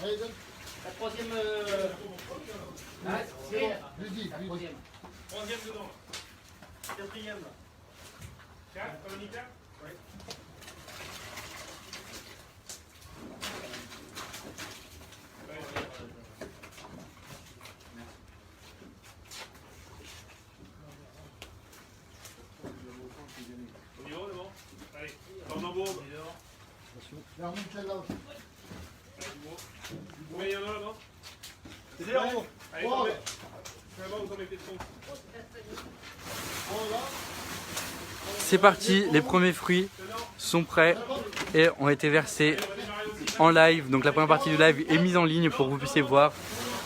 La troisième. Ah, c'est la troisième. Troisième dedans. Quatrième là. 4, on a mis 4 ? Oui. On y va, c'est bon ? Allez, tourne en bourbe. Combien il y en a là-bas ? C'est 0. Allez, tombez. Là-bas, vous tombez peut-être compte. C'est parti, les premiers fruits sont prêts et ont été versés en live. Donc la première partie du live est mise en ligne pour que vous puissiez voir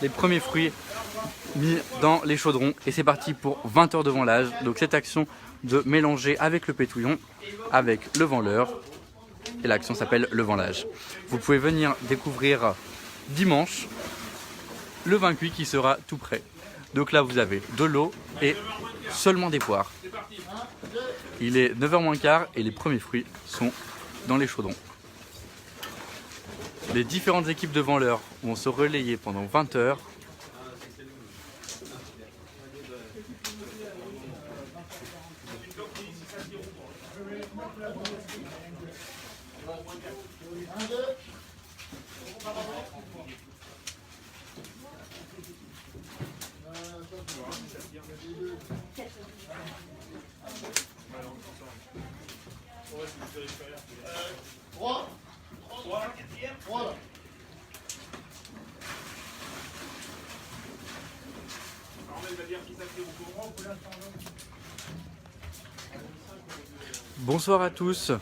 les premiers fruits mis dans les chaudrons. Et c'est parti pour 20 heures de vendelage. Donc cette action de mélanger avec le pétouillon, avec le vendeleur. Et l'action s'appelle le vendelage. Vous pouvez venir découvrir dimanche le vin cuit qui sera tout prêt. Donc là vous avez de l'eau et seulement des poires. Il est 9h moins quart et les premiers fruits sont dans les chaudrons. Les différentes équipes de vendeurs vont se relayer pendant 20 heures. Bonsoir à tous.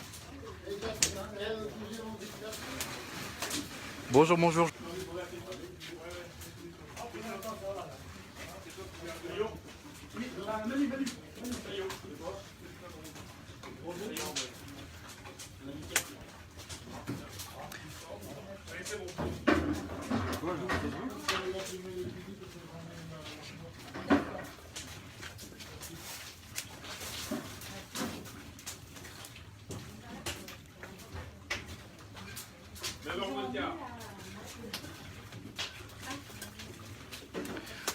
Bonjour, bonjour.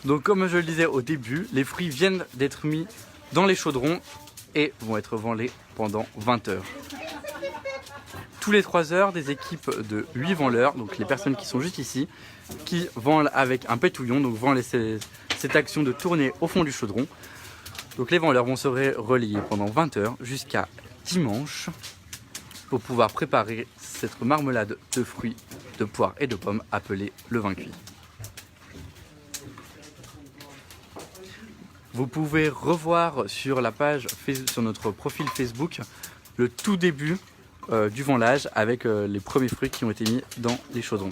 Donc comme je le disais au début, les fruits viennent d'être mis dans les chaudrons et vont être vendés pendant 20 heures. Tous les 3 heures, des équipes de 8 vendeurs, donc les personnes qui sont juste ici, qui vendent avec un pétouillon, donc vont laisser cette action de tourner au fond du chaudron. Donc les vendeurs vont se relayer pendant 20 heures jusqu'à dimanche pour pouvoir préparer cette marmelade de fruits, de poires et de pommes appelée le vin cuit. Vous pouvez revoir sur la page, sur notre profil Facebook, le tout début du vendelage avec les premiers fruits qui ont été mis dans les chaudrons.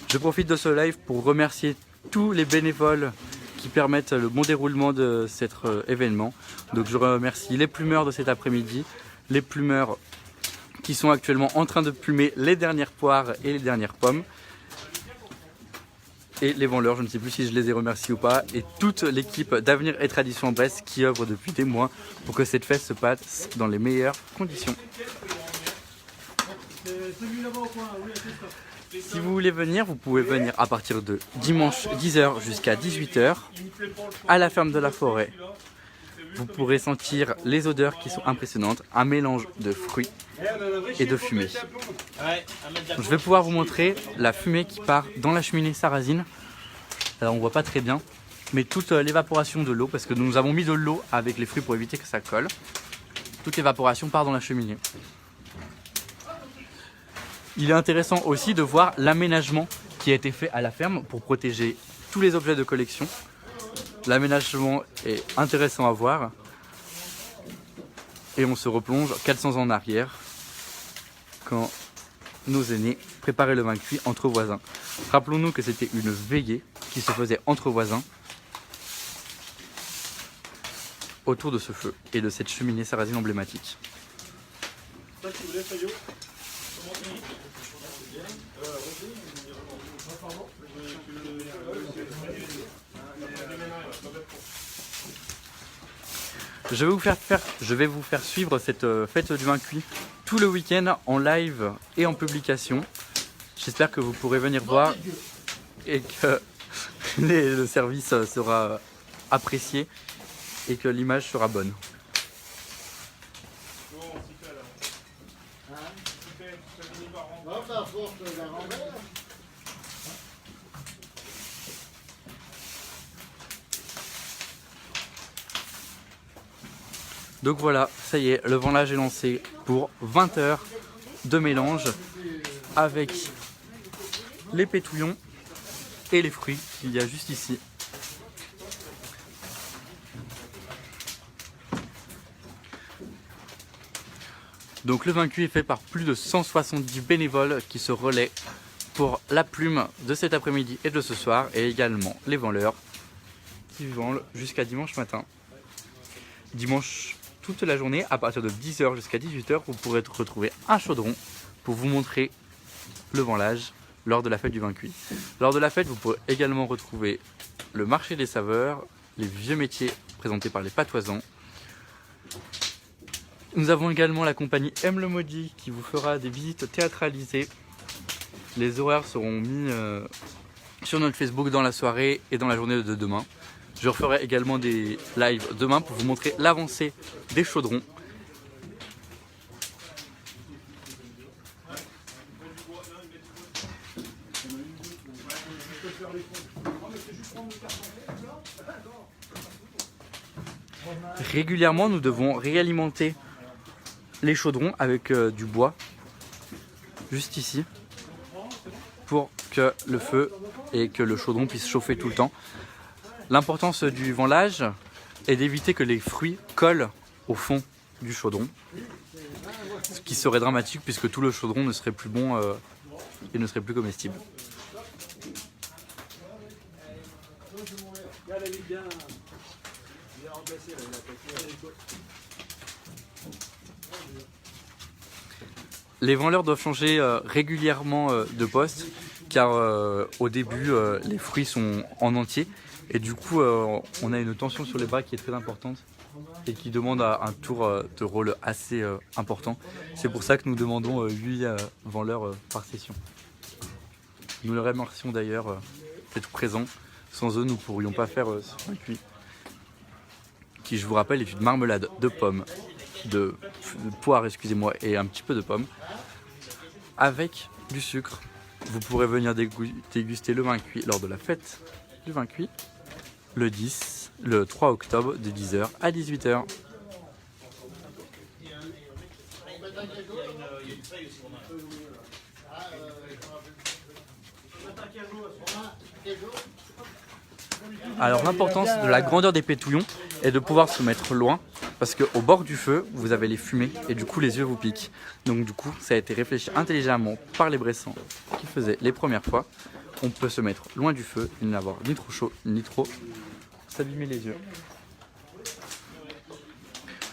Je profite de ce live pour remercier tous les bénévoles qui permettent le bon déroulement de cet événement. Donc je remercie les plumeurs de cet après-midi, les plumeurs qui sont actuellement en train de plumer les dernières poires et les dernières pommes. Et les vendeurs, je ne sais plus si je les ai remerciés ou pas, et toute l'équipe d'Avenir et Tradition en Bresse qui œuvre depuis des mois pour que cette fête se passe dans les meilleures conditions. Si vous voulez venir, vous pouvez venir à partir de dimanche 10h jusqu'à 18h à la ferme de la forêt. Vous pourrez sentir les odeurs qui sont impressionnantes, un mélange de fruits et de fumée. Je vais pouvoir vous montrer la fumée qui part dans la cheminée sarrasine. Alors on voit pas très bien, mais toute l'évaporation de l'eau, parce que nous avons mis de l'eau avec les fruits pour éviter que ça colle, toute l'évaporation part dans la cheminée. Il est intéressant aussi de voir l'aménagement qui a été fait à la ferme pour protéger tous les objets de collection. L'aménagement est intéressant à voir. Et on se replonge 400 ans en arrière quand nos aînés préparaient le vin cuit entre voisins. Rappelons-nous que c'était une veillée qui se faisait entre voisins autour de ce feu et de cette cheminée sarrasine emblématique. Je vais vous faire suivre cette fête du vin cuit tout le week-end en live et en publication. J'espère que vous pourrez venir voir et que le service sera apprécié et que l'image sera bonne. Donc voilà, ça y est, le vendelage est lancé pour 20 heures de mélange avec les pétouillons et les fruits qu'il y a juste ici. Donc le vin cuit est fait par plus de 170 bénévoles qui se relaient pour la plume de cet après-midi et de ce soir, et également les vendeurs qui vendent jusqu'à dimanche matin. Dimanche toute la journée, à partir de 10 h jusqu'à 18 h, vous pourrez retrouver un chaudron pour vous montrer le vendelage lors de la fête du vin cuit. Lors de la fête, vous pourrez également retrouver le marché des saveurs, les vieux métiers présentés par les patoisans. Nous avons également la compagnie M le Maudit qui vous fera des visites théâtralisées. Les horaires seront mis sur notre Facebook dans la soirée et dans la journée de demain. Je referai également des lives demain pour vous montrer l'avancée des chaudrons. Régulièrement, nous devons réalimenter les chaudrons avec du bois, juste ici, pour que le feu et que le chaudron puisse chauffer tout le temps. L'importance du vendelage est d'éviter que les fruits collent au fond du chaudron, ce qui serait dramatique puisque tout le chaudron ne serait plus bon et ne serait plus comestible. Les vendeurs doivent changer régulièrement de poste car au début les fruits sont en entier et du coup on a une tension sur les bras qui est très importante et qui demande un tour de rôle assez important. C'est pour ça que nous demandons 8 vendeurs par session. Nous les remercions d'ailleurs d'être présents. Sans eux, nous ne pourrions pas faire ce vin cuit qui, je vous rappelle, est une marmelade de pommes, de poire, excusez-moi, et un petit peu de pommes avec du sucre. Vous pourrez venir déguster le vin cuit lors de la fête du vin cuit le 3 octobre de 10 h à 18 h. Alors l'importance de la grandeur des pétouillons est de pouvoir se mettre loin parce qu'au bord du feu vous avez les fumées et du coup les yeux vous piquent. Donc du coup ça a été réfléchi intelligemment par les Bressans qui faisaient les premières fois. On peut se mettre loin du feu et n'avoir ni trop chaud ni trop s'abîmer les yeux.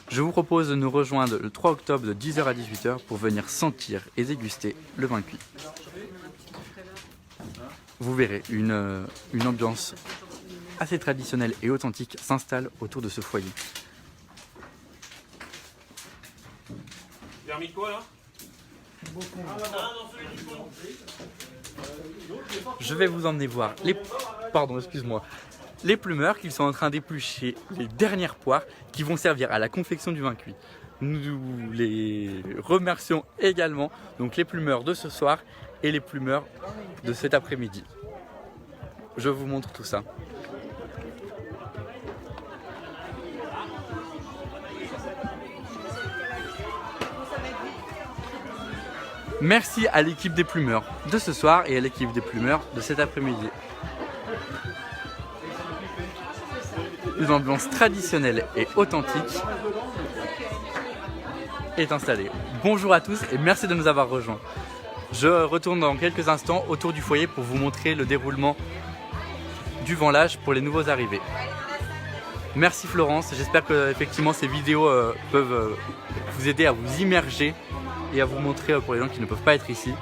Je vous propose de nous rejoindre le 3 octobre de 10 h à 18 h pour venir sentir et déguster le vin cuit. Vous verrez une ambiance assez traditionnelle et authentique s'installe autour de ce foyer. Permis de quoi là? Je vais vous emmener voir les plumeurs qui sont en train d'éplucher les dernières poires qui vont servir à la confection du vin cuit. Nous les remercions également, donc les plumeurs de ce soir et les plumeurs de cet après-midi. Je vous montre tout ça. Merci à l'équipe des plumeurs de ce soir et à l'équipe des plumeurs de cet après-midi. Une ambiance traditionnelle et authentique est installée. Bonjour à tous et merci de nous avoir rejoints. Je retourne dans quelques instants autour du foyer pour vous montrer le déroulement du vendelage pour les nouveaux arrivés. Merci Florence, j'espère que effectivement ces vidéos peuvent vous aider à vous immerger et à vous montrer pour les gens qui ne peuvent pas être ici.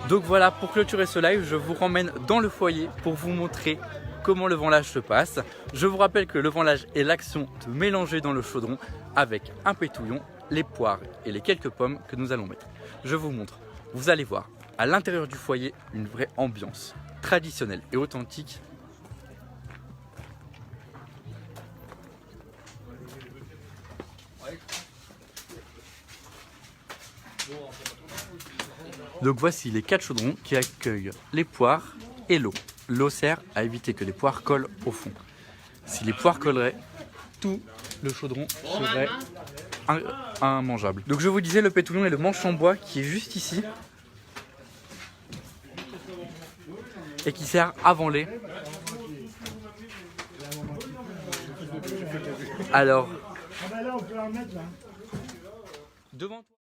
Donc voilà, pour clôturer ce live, je vous ramène dans le foyer pour vous montrer comment le ventelage se passe. Je vous rappelle que le ventelage est l'action de mélanger dans le chaudron avec un pétouillon les poires et les quelques pommes que nous allons mettre. Je vous montre, vous allez voir à l'intérieur du foyer une vraie ambiance traditionnelle et authentique. Donc voici les 4 chaudrons qui accueillent les poires et l'eau. L'eau sert à éviter que les poires collent au fond. Si les poires colleraient, tout le chaudron serait immangeable. Donc je vous disais, le pétouillon est le manche en bois qui est juste ici et qui sert à vanler. Alors, devant toi.